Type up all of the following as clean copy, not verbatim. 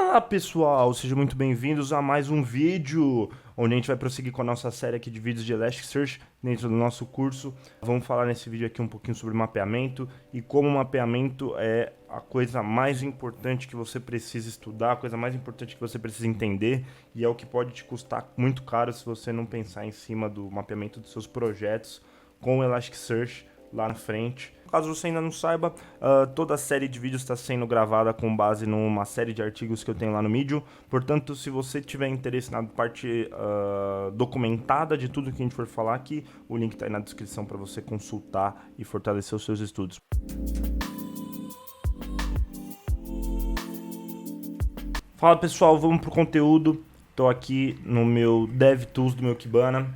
Fala pessoal, sejam muito bem-vindos a mais um vídeo onde a gente vai prosseguir com a nossa série aqui de vídeos de Elasticsearch dentro do nosso curso. Vamos falar nesse vídeo aqui um pouquinho sobre mapeamento e como o mapeamento é a coisa mais importante que você precisa estudar, a coisa mais importante que você precisa entender e é o que pode te custar muito caro se você não pensar em cima do mapeamento dos seus projetos com o Elasticsearch lá na frente. Caso você ainda não saiba, toda a série de vídeos está sendo gravada com base numa série de artigos que eu tenho lá no Medium. Portanto, se você tiver interesse na parte documentada de tudo que a gente for falar aqui, o link está aí na descrição para você consultar e fortalecer os seus estudos. Fala pessoal, vamos pro conteúdo. Estou aqui no meu DevTools do meu Kibana.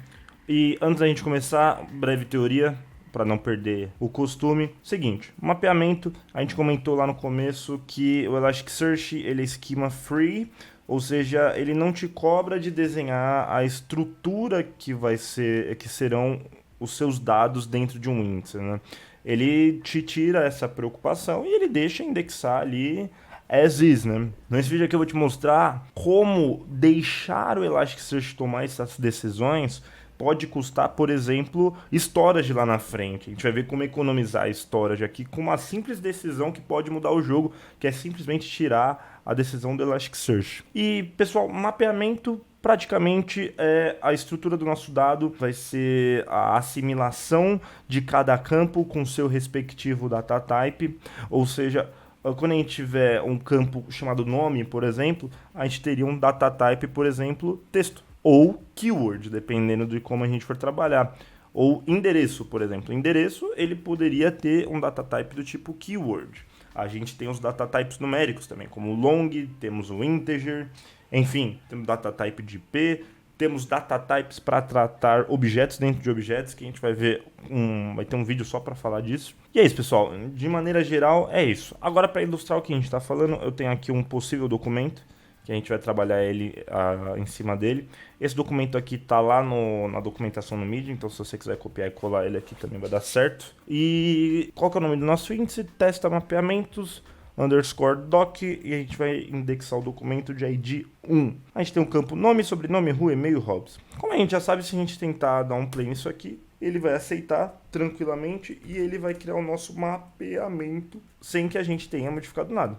E antes da gente começar, breve teoria, para não perder o costume. Seguinte, mapeamento, a gente comentou lá no começo que o Elasticsearch ele é schema free, ou seja, ele não te cobra de desenhar a estrutura que serão os seus dados dentro de um índice, né? Ele te tira essa preocupação e ele deixa indexar ali as is, né? Nesse vídeo aqui eu vou te mostrar como deixar o Elasticsearch tomar essas decisões pode custar, por exemplo, storage lá na frente. A gente vai ver como economizar storage aqui com uma simples decisão que pode mudar o jogo, que é simplesmente tirar a decisão do Elasticsearch. E, pessoal, mapeamento praticamente é a estrutura do nosso dado, vai ser a assimilação de cada campo com seu respectivo data type, ou seja, quando a gente tiver um campo chamado nome, por exemplo, a gente teria um data type, por exemplo, texto. Ou keyword, dependendo de como a gente for trabalhar. Ou endereço, por exemplo. Endereço, ele poderia ter um data type do tipo keyword. A gente tem os data types numéricos também, como o long, temos o integer, enfim, temos data type de IP, temos data types para tratar objetos dentro de objetos, que a gente vai ver, vai ter um vídeo só para falar disso. E é isso, pessoal. De maneira geral, é isso. Agora, para ilustrar o que a gente está falando, eu tenho aqui um possível documento, que a gente vai trabalhar ele em cima dele. Esse documento aqui está lá na documentação no Medium, então se você quiser copiar e colar ele aqui também vai dar certo. E qual que é o nome do nosso índice? Testa mapeamentos _doc e a gente vai indexar o documento de ID 1. A gente tem um campo nome, sobrenome, rua, e-mail, hobbies. Como a gente já sabe, se a gente tentar dar um play nisso aqui, ele vai aceitar tranquilamente e ele vai criar o nosso mapeamento sem que a gente tenha modificado nada.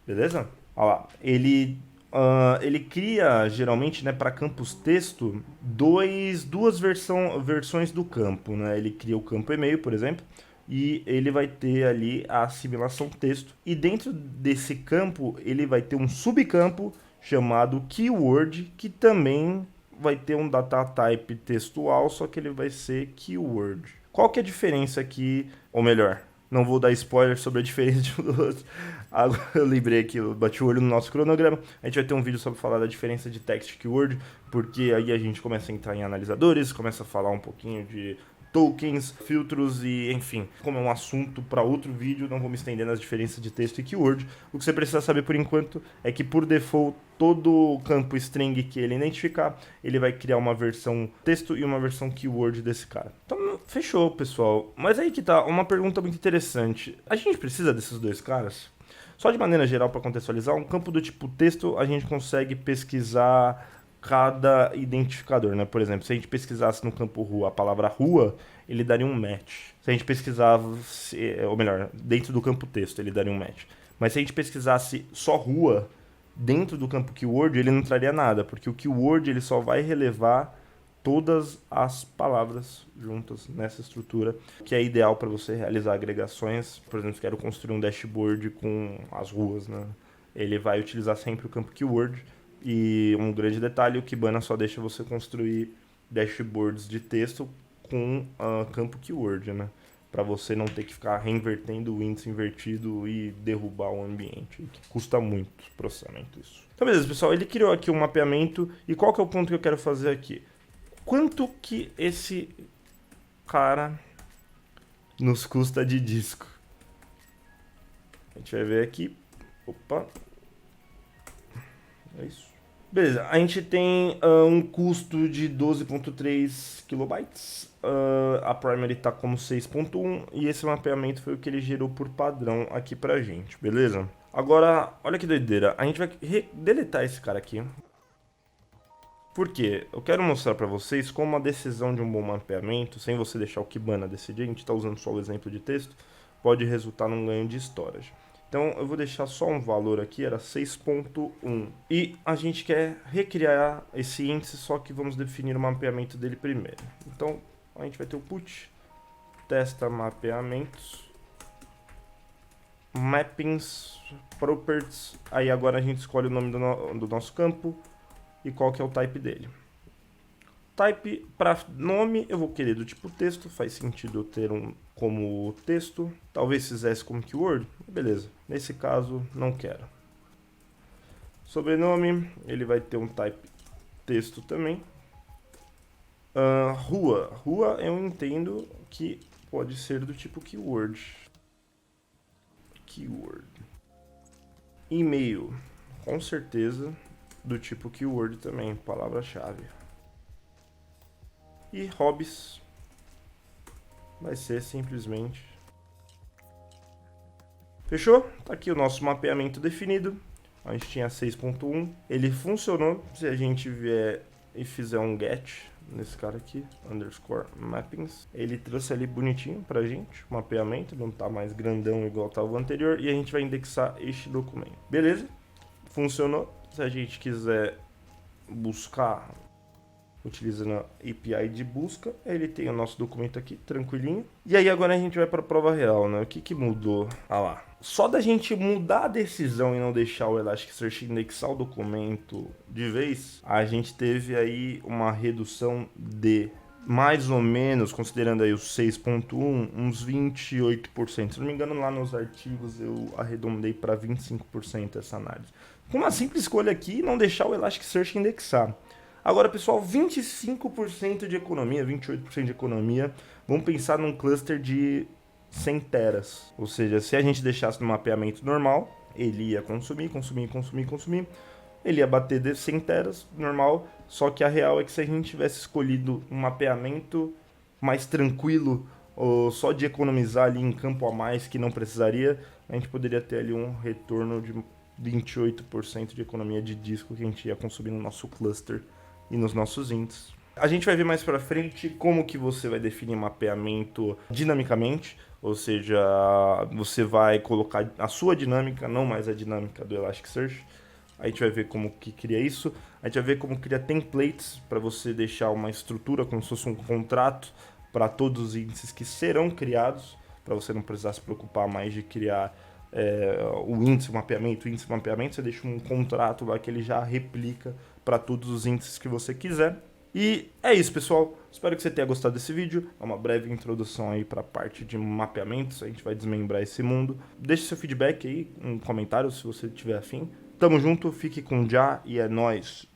Beleza? Olha lá, ele cria, geralmente, né, para campos texto, duas versões do campo, né? Ele cria o campo e-mail, por exemplo, e ele vai ter ali a assimilação texto. E dentro desse campo, ele vai ter um subcampo chamado keyword, que também vai ter um data type textual, só que ele vai ser keyword. Qual que é a diferença aqui, ou melhor, não vou dar spoiler sobre a diferença de um do outro. Agora eu lembrei aqui, eu bati o olho no nosso cronograma. A gente vai ter um vídeo sobre falar da diferença de text e keyword, porque aí a gente começa a entrar em analisadores, começa a falar um pouquinho de tokens, filtros e enfim. Como é um assunto para outro vídeo, não vou me estender nas diferenças de texto e keyword. O que você precisa saber por enquanto é que por default, todo campo string que ele identificar, ele vai criar uma versão texto e uma versão keyword desse cara. Então, fechou, pessoal. Mas aí que tá, uma pergunta muito interessante. A gente precisa desses dois caras? Só de maneira geral, para contextualizar, um campo do tipo texto, a gente consegue pesquisar cada identificador, né? Por exemplo, se a gente pesquisasse no campo rua a palavra rua, ele daria um match. Se a gente pesquisasse, ou melhor, dentro do campo texto, ele daria um match. Mas se a gente pesquisasse só rua, dentro do campo keyword, ele não traria nada, porque o keyword ele só vai relevar todas as palavras juntas nessa estrutura, que é ideal para você realizar agregações. Por exemplo, se quero construir um dashboard com as ruas, né? Ele vai utilizar sempre o campo keyword. E um grande detalhe, o Kibana só deixa você construir dashboards de texto com campo keyword, né? Para você não ter que ficar reinvertendo o índice invertido e derrubar o ambiente, que custa muito processamento isso. Então beleza, pessoal, ele criou aqui um mapeamento e qual que é o ponto que eu quero fazer aqui? Quanto que esse cara nos custa de disco? A gente vai ver aqui. Opa. É isso. Beleza, a gente tem um custo de 12.3 kilobytes, a primary está como 6.1 e esse mapeamento foi o que ele gerou por padrão aqui pra gente, beleza? Agora, olha que doideira. A gente vai deletar esse cara aqui. Por quê? Eu quero mostrar para vocês como a decisão de um bom mapeamento, sem você deixar o Kibana decidir, a gente está usando só o exemplo de texto, pode resultar num ganho de storage. Então eu vou deixar só um valor aqui, era 6.1. E a gente quer recriar esse índice, só que vamos definir o mapeamento dele primeiro. Então a gente vai ter o put, testa mapeamentos, mappings, properties, aí agora a gente escolhe o nome do nosso campo e qual que é o type dele. Type para nome eu vou querer do tipo texto, faz sentido eu ter um como texto, talvez fizesse como keyword, beleza, nesse caso não quero. Sobrenome, ele vai ter um type texto também. Rua eu entendo que pode ser do tipo keyword. E-mail, com certeza do tipo keyword também, palavra-chave. E hobbies vai ser simplesmente. Fechou? Tá aqui o nosso mapeamento definido. A gente tinha 6.1. Ele funcionou. Se a gente vier e fizer um get nesse cara aqui, underscore mappings, ele trouxe ali bonitinho pra gente o mapeamento. Não tá mais grandão igual estava o anterior. E a gente vai indexar este documento. Beleza? Funcionou. Se a gente quiser buscar utilizando a API de busca, ele tem o nosso documento aqui, tranquilinho. E aí agora a gente vai para a prova real, né? O que mudou? Ah lá. Só da gente mudar a decisão e não deixar o Elasticsearch indexar o documento de vez, a gente teve aí uma redução de mais ou menos, considerando aí os 6.1, uns 28%. Se não me engano, lá nos artigos eu arredondei para 25% essa análise. Com uma simples escolha aqui, não deixar o Elasticsearch indexar. Agora, pessoal, 25% de economia, 28% de economia. Vamos pensar num cluster de 100 teras. Ou seja, se a gente deixasse no mapeamento normal, ele ia consumir. Ele ia bater de 100 teras, normal. Só que a real é que se a gente tivesse escolhido um mapeamento mais tranquilo, ou só de economizar ali em campo a mais que não precisaria, a gente poderia ter ali um retorno de 28% de economia de disco que a gente ia consumir no nosso cluster e nos nossos índices. A gente vai ver mais pra frente como que você vai definir mapeamento dinamicamente, ou seja, você vai colocar a sua dinâmica, não mais a dinâmica do Elasticsearch. A gente vai ver como que cria isso. A gente vai ver como cria templates para você deixar uma estrutura como se fosse um contrato para todos os índices que serão criados, para você não precisar se preocupar mais de criar o índice, o mapeamento, você deixa um contrato lá que ele já replica para todos os índices que você quiser. E é isso, pessoal. Espero que você tenha gostado desse vídeo. É uma breve introdução aí para a parte de mapeamentos. A gente vai desmembrar esse mundo. Deixe seu feedback aí, um comentário se você tiver afim. Tamo junto, fique com Já e é nóis.